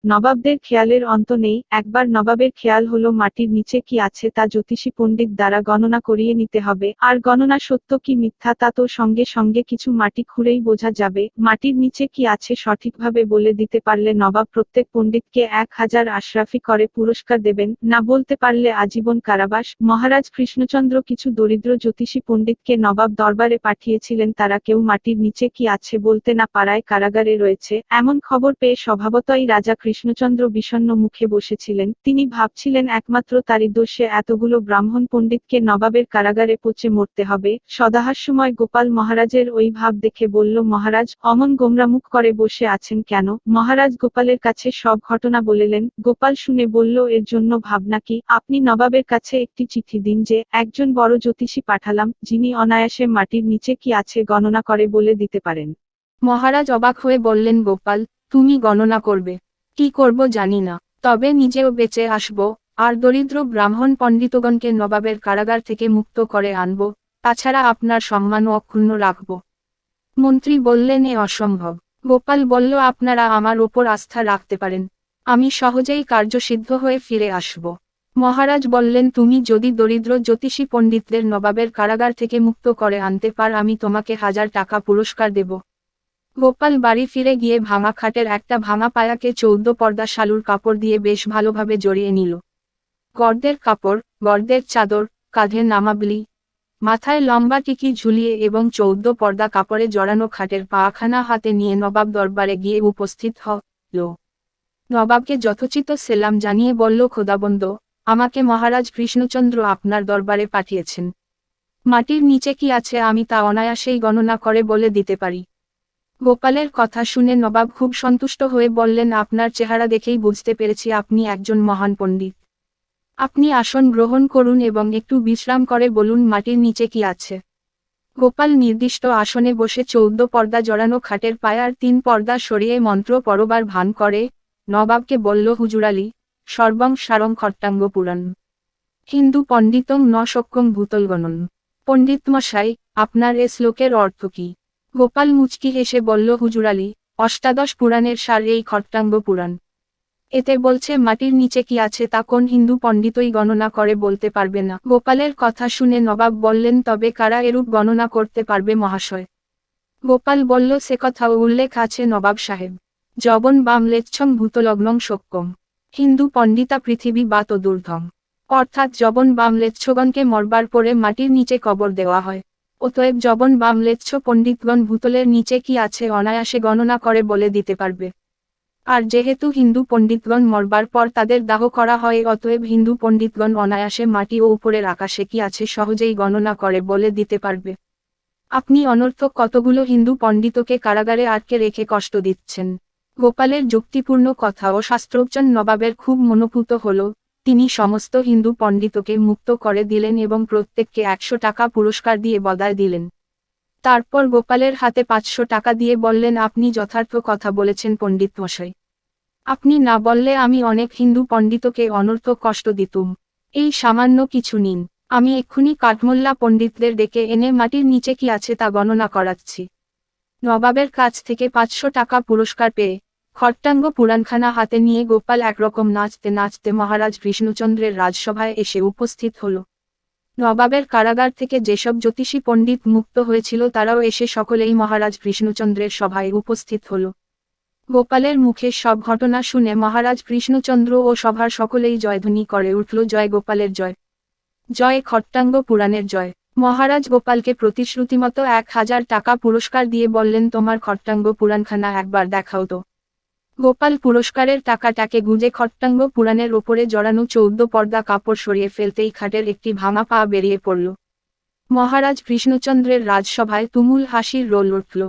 নবাবদের খেয়ালের অন্ত নেই। একবার নবাবের খেয়াল হলো মাটির নিচে কি আছে তা জ্যোতিষী পণ্ডিত দ্বারা গণনা করিয়ে নিতে হবে, আর গণনা সত্য কি মিথ্যা তা তো সঙ্গে সঙ্গে কিছু মাটি খুঁড়েই বোঝা যাবে। মাটির নিচে কি আছে সঠিকভাবে বলে দিতে পারলে নবাব প্রত্যেক পণ্ডিতকে 1000 আশরাফি করে পুরস্কার দেবেন, না বলতে পারলে আজীবন কারাবাস। মহারাজ কৃষ্ণচন্দ্র কিছু দরিদ্র জ্যোতিষী পণ্ডিতকে নবাব দরবারে পাঠিয়েছিলেন, তারা কেউ মাটির নিচে কি আছে বলতে না পারায় কারাগারে রয়েছে। এমন খবর পেয়ে স্বভাবতই রাজা কৃষ্ণচন্দ্র বিষণ্ণ মুখে বসেছিলেন। তিনি ভাবছিলেন একমাত্র তারই দোষে এতগুলো ব্রাহ্মণ পণ্ডিতকে নবাবের কারাগারে পচে মরতে হবে। সদাহাস্যময় গোপাল মহারাজের ওই ভাব দেখে বলল, মহারাজ অমন গোমরামুখ করে বসে আছেন কেন? মহারাজ গোপালের কাছে সব ঘটনা বললেন। গোপাল শুনে বলল, এর জন্য ভাবনা কি? আপনি নবাবের কাছে একটি চিঠি দিন যে একজন বড় জ্যোতিষী পাঠালাম, যিনি অনায়াসে মাটির নিচে কি আছে গণনা করে বলে দিতে পারেন। মহারাজ অবাক হয়ে বললেন, গোপাল তুমি গণনা করবে? কি করব জানি না, তবে নিজেও বেঁচে আসব, আর দরিদ্র ব্রাহ্মণ পণ্ডিতগণকে নবাবের কারাগার থেকে মুক্ত করে আনব, তাছাড়া আপনার সম্মানও অক্ষুণ্ণ রাখব। মন্ত্রী বললেন, এ অসম্ভব। গোপাল বলল, আপনারা আমার ওপর আস্থা রাখতে পারেন, আমি সহজেই কার্যসিদ্ধ হয়ে ফিরে আসব। মহারাজ বললেন, তুমি যদি দরিদ্র জ্যোতিষী পণ্ডিতদের নবাবের কারাগার থেকে মুক্ত করে আনতে পার, আমি তোমাকে 1000 টাকা পুরস্কার দেব। গোপাল বাড়ি ফিরে গিয়ে ভাঙা খাটের একটা ভাঙা পায়াকে 14 পর্দা শালুর কাপড় দিয়ে বেশ ভালোভাবে জড়িয়ে নিল। গর্দের কাপড়, গর্দের চাদর, কাঁধে নামাবলি, মাথায় লম্বা টিকি ঝুলিয়ে এবং 14 পর্দা কাপড়ে জড়ানো খাটের পাখানা হাতে নিয়ে নবাব দরবারে গিয়ে উপস্থিত হল। নবাবকে যথোচিত সেলাম জানিয়ে বলল, খোদাবন্দ, আমাকে মহারাজ কৃষ্ণচন্দ্র আপনার দরবারে পাঠিয়েছেন। মাটির নিচে কি আছে আমি তা অনায়াসেই গণনা করে বলে দিতে পারি। গোপালের কথা শুনে নবাব খুব সন্তুষ্ট হয়ে বললেন, আপনার চেহারা দেখেই বুঝতে পেরেছি আপনি একজন মহান পণ্ডিত। আপনি আসন গ্রহণ করুন এবং একটু বিশ্রাম করে বলুন মাটির নিচে কি আছে। গোপাল নির্দিষ্ট আসনে বসে 14 পর্দা জড়ানো খাটের পায়ার 3 পর্দা সরিয়ে মন্ত্র পড়বার ভান করে নবাবকে বলল, হুজুর আলী, সর্বং সারং খট্টাঙ্গ পুরাণ হিন্দু পণ্ডিতং ন শক্যং ভূতলগণন। পণ্ডিত মশাই, আপনার এ শ্লোকের অর্থ কি? গোপাল মুচকি হেসে বলল, হুজুর আলী, অষ্টাদশ পুরাণের সার এই খট্টাঙ্গ পুরাণ। এতে বলছে মাটির নিচে কি আছে তা কোন হিন্দু পণ্ডিতই গণনা করে বলতে পারবে না। গোপালের কথা শুনে নবাব বললেন, তবে কারা এরূপ গণনা করতে পারবে মহাশয়? গোপাল বলল, সে কথাও উল্লেখ আছে নবাব সাহেব। যবন বামলেচ্ছং ভূতলগ্নং শক্যম হিন্দু পণ্ডিতা পৃথিবী বা তদূর্ধ্বং। অর্থাৎ যবন বামলেচ্ছগণকে মরবার পরে মাটির নিচে কবর দেওয়া হয়। অতএব যবন বামলেচ্ছ পণ্ডিতগণ ভূতলের নিচে কি আছে অনায়াসে গণনা করে বলে দিতে পারবে। আর যেহেতু হিন্দু পণ্ডিতগণ মরবার পর তাদের দাহ করা হয়, অতএব হিন্দু পণ্ডিতগণ অনায়াসে মাটি ও উপরের আকাশে কি আছে সহজেই গণনা করে বলে দিতে পারবে। আপনি অনর্থক কতগুলো হিন্দু পণ্ডিতকে কারাগারে আটকে রেখে কষ্ট দিচ্ছেন। গোপালের যুক্তিপূর্ণ কথা ও শাস্ত্রোচ্চারণ নবাবের খুব মনোভূত হল। তিনি সমস্ত হিন্দু পণ্ডিতকে মুক্ত করে দিলেন এবং প্রত্যেককে 100 টাকা পুরস্কার দিয়ে বদায় দিলেন। তারপর গোপালের হাতে 500 টাকা দিয়ে বললেন, আপনি যথার্থ কথা বলেছেন পণ্ডিত মশাই। আপনি না বললে আমি অনেক হিন্দু পণ্ডিতকে অনর্থক কষ্ট দিতুম। এই সামান্য কিছু নিন, আমি এক্ষুনি কাঠমোল্লা পণ্ডিতদের ডেকে এনে মাটির নিচে কি আছে তা গণনা করাচ্ছি। নবাবের কাছ থেকে 500 টাকা পুরস্কার পেয়ে খট্টাঙ্গ পুরাণখানা হাতে নিয়ে গোপাল একরকম নাচতে নাচতে মহারাজ কৃষ্ণচন্দ্রের রাজসভায় এসে উপস্থিত হল। নবাবের কারাগার থেকে যেসব জ্যোতিষী পণ্ডিত মুক্ত হয়েছিল তারাও এসে সকলেই মহারাজ কৃষ্ণচন্দ্রের সভায় উপস্থিত হল। গোপালের মুখে সব ঘটনা শুনে মহারাজ কৃষ্ণচন্দ্র ও সভার সকলেই জয়ধ্বনি করে উঠল, জয় গোপালের জয়, জয় খট্টাঙ্গ পুরাণের জয়। মহারাজ গোপালকে প্রতিশ্রুতিমতো 1000 টাকা পুরস্কার দিয়ে বললেন, তোমার খট্টাঙ্গ পুরাণখানা একবার দেখাও তো। গোপাল পুরস্কারের টাকাটাকে গুঁজে খট্টাঙ্গ পুরাণের ওপরে জড়ানো 14 পর্দা কাপড় সরিয়ে ফেলতেই খাটের একটি ভাঙা পা বেরিয়ে পড়ল। মহারাজ কৃষ্ণচন্দ্রের রাজসভায় তুমুল হাসির রোল উঠল।